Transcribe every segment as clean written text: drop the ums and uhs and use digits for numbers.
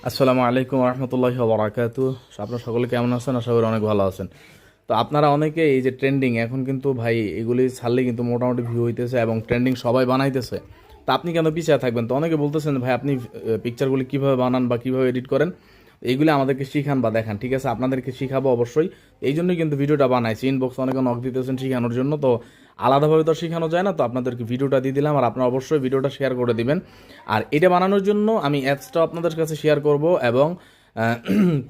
আসসালামু আলাইকুম রহমতুল্লাহি বারাকাতু। আপনারা সকলে কেমন আছেন? আশা করি অনেক ভালো আছেন। তো আপনারা অনেকে এই যে ট্রেন্ডিং এখন কিন্তু ভাই এগুলি ছাড়লে কিন্তু মোটামুটি ভিউ হইতেছে এবং ট্রেন্ডিং সবাই বানাইতেছে। তা আপনি কেন পিছিয়ে থাকবেন? তো অনেকে বলতেছেন ভাই আপনি পিকচারগুলি কীভাবে বানান বা কীভাবে এডিট করেন, এইগুলি আমাদেরকে শিখান বা দেখান। ঠিক আছে, আপনাদেরকে শিখাবো অবশ্যই। এই জন্যই কিন্তু ভিডিওটা বানাইছি। ইনবক্স অনেকে নক দিতেছেন শিখানোর জন্য, তো আলাদাভাবে তো শেখানো যায় না, তো আপনাদেরকে ভিডিওটা দিয়ে দিলাম। আর আপনারা অবশ্যই ভিডিওটা শেয়ার করে দিবেন। আর এটা বানানোর জন্য আমি অ্যাপসটাও আপনাদের কাছে শেয়ার করব এবং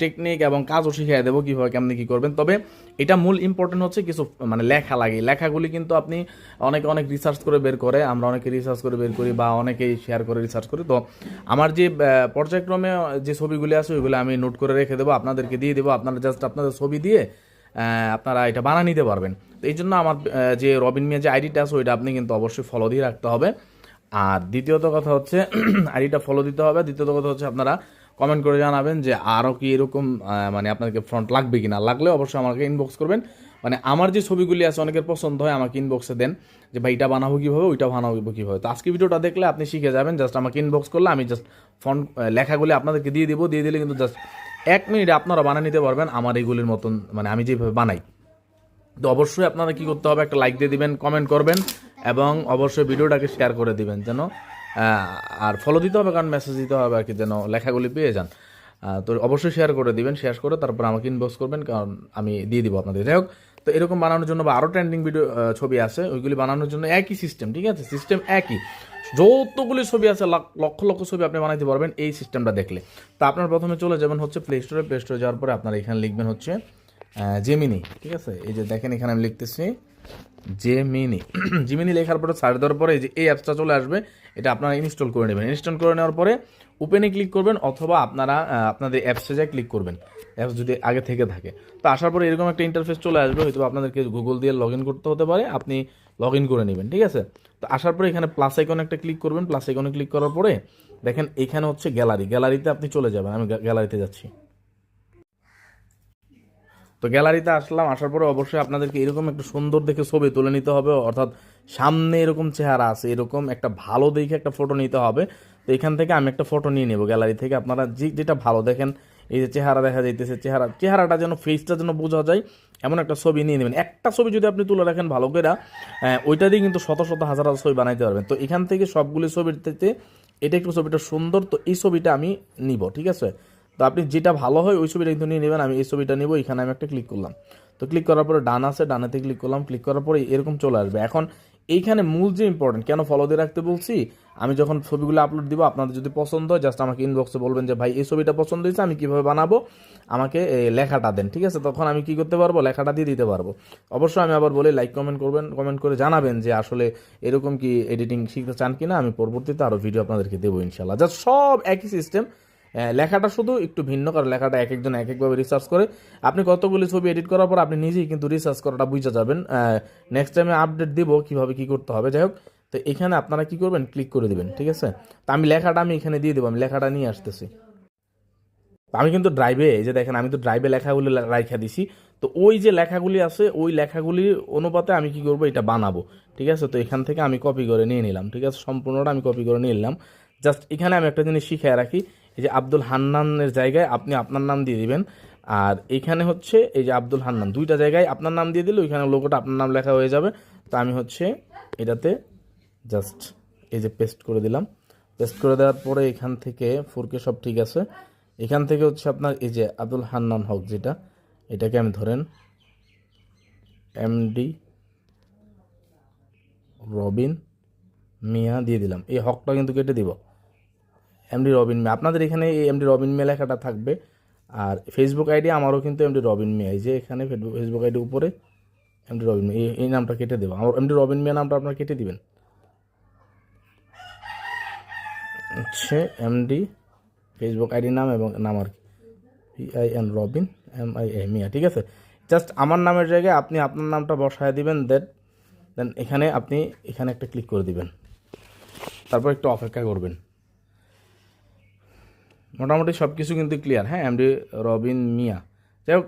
টেকনিক এবং কাজও শিখিয়ে দেবো কীভাবে কেমনি কী করবেন। তবে এটা মূল ইম্পর্টেন্ট হচ্ছে কিছু মানে লেখা লাগে। লেখাগুলি কিন্তু আপনি অনেকে অনেক রিসার্চ করে বের করে, আমরা অনেকে রিসার্চ করে বের করি বা অনেকেই শেয়ার করে রিসার্চ করি। তো আমার যে পর্যায়ক্রমে যে ছবিগুলি আছে ওইগুলো আমি নোট করে রেখে দেবো, আপনাদেরকে দিয়ে দেবো। আপনারা জাস্ট আপনাদের ছবি দিয়ে আপনারা এটা বানিয়ে নিতে পারবেন। তো এই জন্য আমার যে রবিন মিয়া যে আইডিটা আছে ওইটা আপনি কিন্তু অবশ্যই ফলো দিয়ে রাখতে হবে। আর দ্বিতীয়ত কথা হচ্ছে আইডিটা ফলো দিতে হবে। দ্বিতীয়ত কথা হচ্ছে আপনারা কমেন্ট করে জানাবেন যে আরও কি এরকম মানে আপনাকে ফ্রন্ট লাগবে কি না। লাগলে অবশ্যই আমাকে ইনবক্স করবেন। মানে আমার যে ছবিগুলি আছে অনেকের পছন্দ হয়, আমাকে ইনবক্সে দেন যে ভাই এটা বানাবো কীভাবে, ওইটা বানাবো কীভাবে। তো আজকে ভিডিওটা দেখলে আপনি শিখে যাবেন। জাস্ট আমাকে ইনবক্স করলে আমি জাস্ট ফন্ট লেখাগুলি আপনাদেরকে দিয়ে দিব। দিয়ে দিলে কিন্তু জাস্ট 1 মিনিটে আপনারা বানিয়ে নিতে পারবেন আমার এইগুলির মতন, মানে আমি যেভাবে বানাই। তো অবশ্যই আপনারা কী করতে হবে, একটা লাইক দিয়ে দিবেন, কমেন্ট করবেন এবং অবশ্যই ভিডিওটাকে শেয়ার করে দিবেন যেন আর ফলো দিতে হবে, কারণ মেসেজ দিতে হবে আর কি, যেন লেখাগুলি পেয়ে যান। তো অবশ্যই শেয়ার করে দিবেন, শেয়ার করে তারপর আমাকে ইনবক্স করবেন, কারণ আমি দিয়ে দিব আপনাদের। যাই হোক, তো এরকম বানানোর জন্য বা আরও ট্রেন্ডিং ভিডিও ছবি আছে, ওইগুলি বানানোর জন্য একই সিস্টেম। ঠিক আছে, সিস্টেম একই। যতগুলি ছবি আছে লক্ষ লক্ষ ছবি আপনি বানাইতে পারবেন এই সিস্টেমটা দেখলে। তো আপনার প্রথমে চলে যাবেন হচ্ছে প্লে স্টোরে। প্লে স্টোরে যাওয়ার পরে আপনারা এখানে লিখবেন হচ্ছে জেমিনি। ঠিক আছে, এই যে দেখেন এখানে আমি লিখতেছি জেমিনি। জিমিনি লেখার পরে সার্চ দেওয়ার পরে এই যে এই অ্যাপসটা চলে আসবে, এটা আপনারা ইনস্টল করে নেবেন। ইনস্টল করে নেওয়ার পরে ওপেনে ক্লিক করবেন, অথবা আপনারা আপনাদের অ্যাপসে যা ক্লিক করবেন, অ্যাপস যদি আগে থেকে থাকে। তো আসার পরে এরকম একটা ইন্টারফেস চলে আসবে, হয়তো আপনাদেরকে গুগল দিয়ে লগ ইন করতে হতে পারে, আপনি লগ ইন করে নেবেন। ঠিক আছে, তো আসার পরে এখানে প্লাস আইকনে একটা ক্লিক করবেন। প্লাস আইকনে ক্লিক করার পরে দেখেন এখানে হচ্ছে গ্যালারি। গ্যালারিতে আপনি চলে যাবেন। আমি গ্যালারিতে যাচ্ছি। তো গ্যালারিতে আসলাম। আসার পরে অবশ্যই আপনাদেরকে এরকম একটা সুন্দর দেখে ছবি তুলে নিতে হবে, অর্থাৎ সামনে এরকম চেহারা আছে, এরকম একটা ভালো দেখে একটা ফটো নিতে হবে। তো এখান থেকে আমি একটা ফটো নিয়ে নেব গ্যালারি থেকে। আপনারা যেটা ভালো দেখেন, এই যে চেহারা দেখা যাইতেছে, চেহারাটা যেন, ফেসটা যেন বোঝা যায়, এমন একটা ছবি নিয়ে নেবেন। একটা ছবি যদি আপনি তুলে রাখেন ভালো করে, ওইটা দিয়ে কিন্তু শত শত হাজার হাজার ছবি বানাইতে পারবেন। তো এখান থেকে সবগুলি ছবির থেকে এটা একটু ছবিটা সুন্দর, তো এই ছবিটা আমি নিব। ঠিক আছে, তো আপনি যেটা ভালো হয় ওই ছবিটা কিন্তু নিয়ে নেবেন। আমি এই ছবিটা নিব। এখানে আমি একটা ক্লিক করলাম। তো ক্লিক করার পরে ডান আছে, ডানাতে ক্লিক করলাম। ক্লিক করার পরে এরকম চলে আসবে। এখন এইখানে মূল যে ইম্পর্টেন্ট, কেন ফলো দিয়ে রাখতে বলছি, আমি যখন ছবিগুলো আপলোড দিব, আপনাদের যদি পছন্দ হয় জাস্ট আমাকে ইনবক্সে বলবেন যে ভাই এই ছবিটা পছন্দ হয়েছে, আমি কীভাবে বানাবো, আমাকে লেখাটা দেন। ঠিক আছে, তখন আমি কি করতে পারবো, লেখাটা দিয়ে দিতে পারবো। অবশ্যই আমি আবার বলি লাইক কমেন্ট করবেন, কমেন্ট করে জানাবেন যে আসলে এরকম কি এডিটিং শিখতে চান কিনা। আমি পরবর্তীতে আরও ভিডিও আপনাদেরকে দেবো ইনশাল্লাহ। জাস্ট সব একই সিস্টেম, লেখাটা শুধু একটু ভিন্ন, কারণ লেখাটা এক একজন এক একভাবে রিসার্চ করে। আপনি কতগুলি ছবি এডিট করার পর আপনি নিজেই কিন্তু রিসার্চ করাটা বুঝে যাবেন। নেক্সট টাইমে আপডেট দিব কীভাবে কী করতে হবে। যাই হোক, তো এখানে আপনারা কী করবেন, ক্লিক করে দেবেন। ঠিক আছে, তো আমি লেখাটা আমি এখানে দিয়ে দেবো। আমি লেখাটা নিয়ে আসতেছি। আমি কিন্তু ড্রাইভে, এই যে দেখেন আমি তো ড্রাইভে লেখাগুলি রাইখা দিছি। তো ওই যে লেখাগুলি আছে ওই লেখাগুলির অনুপাতে আমি কি করব, এটা বানাবো। ঠিক আছে, তো এখান থেকে আমি কপি করে নিয়ে নিলাম। ঠিক আছে, সম্পূর্ণটা আমি কপি করে নিয়ে নিলাম। জাস্ট এখানে আমি একটা জিনিস শিখিয়ে রাখি, এই যে আব্দুল হান্নানের জায়গায় আপনি আপনার নাম দিয়ে দিবেন। আর এখানে হচ্ছে এই যে আব্দুল হান্নান, দুইটা জায়গায় আপনার নাম দিয়ে দিলে ওইখানে লোগোটা আপনার নাম লেখা হয়ে যাবে। তো আমি হচ্ছে এটাতে জাস্ট এই যে পেস্ট করে দিলাম। পেস্ট করে দেওয়ার পরে এখান থেকে ফোরকে সব ঠিক আছে। এখান থেকে হচ্ছে আপনার এই যে আব্দুল হান্নান হক, যেটা এটাকে আমি ধরেন এমডি রবিন মিয়া দিয়ে দিলাম। এই হকটা কিন্তু কেটে দিব, এমডি রবিন মিয়া। আপনাদের এখানে এই এমডি রবিন মিয়া লেখাটা থাকবে। আর ফেসবুক আইডি আমারও কিন্তু এমডি রবিন মিয়া, এই যে এখানে ফেসবুক আইডি উপরে এমডি রবিন মিয়া, এই নামটা কেটে দেবো। আমার এমডি রবিন মিয়া নামটা আপনারা কেটে দিবেন। হচ্ছে এমডি ফেসবুক আইডি নাম এবং নাম আর কি, PIN রবিন MIA মিয়া। ঠিক আছে, জাস্ট আমার নামের জায়গায় আপনি আপনার নামটা বসায় দিবেন। দেন এখানে আপনি এখানে একটা ক্লিক করে দিবেন, তারপর একটু অপেক্ষা করবেন। মোটামুটি সব কিছু কিন্তু ক্লিয়ার। হ্যাঁ, এমডি রবিন মিয়া। যাই হোক,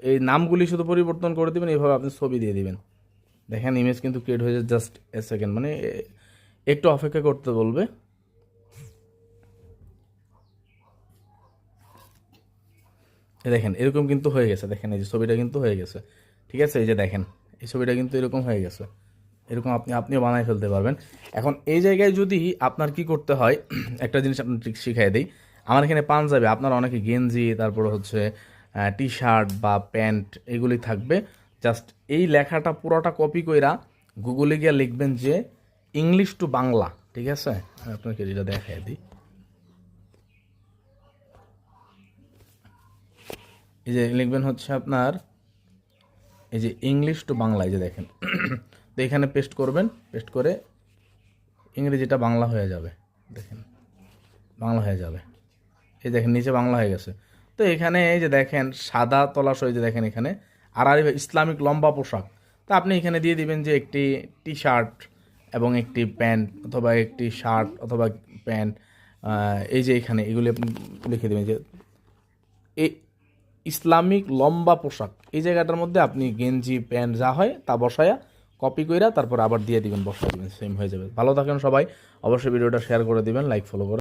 এই নামগুলি শুধু পরিবর্তন করে দিবেন, এইভাবে আপনি ছবি দিয়ে দিবেন। দেখেন ইমেজ কিন্তু ক্রিয়েট হয়েছে, জাস্ট এ সেকেন্ড, মানে একটু অপেক্ষা করতে বলবে। দেখেন এরকম কিন্তু হয়ে গেছে, দেখেন এই যে ছবিটা কিন্তু হয়ে গেছে, ঠিক আছে? এই যে দেখেন এই ছবিটা কিন্তু এরকম হয়ে গেছে, এরকম আপনিও বানায় ফেলতে পারবেন। এখন এই জায়গায় যদি আপনার কি করতে হয়, একটা জিনিস আপনার ঠিক শিখাই দিই। আমার এখানে পাঞ্জাবি, আপনারা অনেকে গেঞ্জি, তারপর হচ্ছে টি শার্ট বা প্যান্ট এগুলি থাকবে। জাস্ট এই লেখাটা পুরোটা কপি কইরা গুগলে গিয়ে লিখবেন যে ইংলিশ টু বাংলা, ঠিক আছে? আমি আপনাকে যেটা দেখাই দিই, এই যে লিখবেন হচ্ছে আপনার এই যে ইংলিশ টু বাংলা, এই যে দেখেন তো এখানে পেস্ট করবেন, পেস্ট করে ইংরেজিটা বাংলা হয়ে যাবে, দেখেন বাংলা হয়ে যাবে, এই দেখেন নিচে বাংলা হয়ে গেছে। তো এখানে এই যে দেখেন সাদা তলাশ, এই যে দেখেন এখানে আরবি ইসলামিক লম্বা পোশাক, তো আপনি এখানে দিয়ে দিবেন যে একটি টি শার্ট এবং একটি প্যান্ট, অথবা একটি শার্ট অথবা প্যান্ট, এই যে এখানে এগুলি আপনি লিখে দেবেন যে এই ইসলামিক লম্বা পোশাক, এই জায়গাটার মধ্যে আপনি গেঞ্জি প্যান্ট যা হয় তা বসায়া কপি কইরা তারপর আবার দিয়ে দিবেন, বসায় দিবেন, সেম হয়ে যাবে। ভালো থাকেন সবাই, অবশ্যই ভিডিওটা শেয়ার করে দিবেন, লাইক ফলো করে।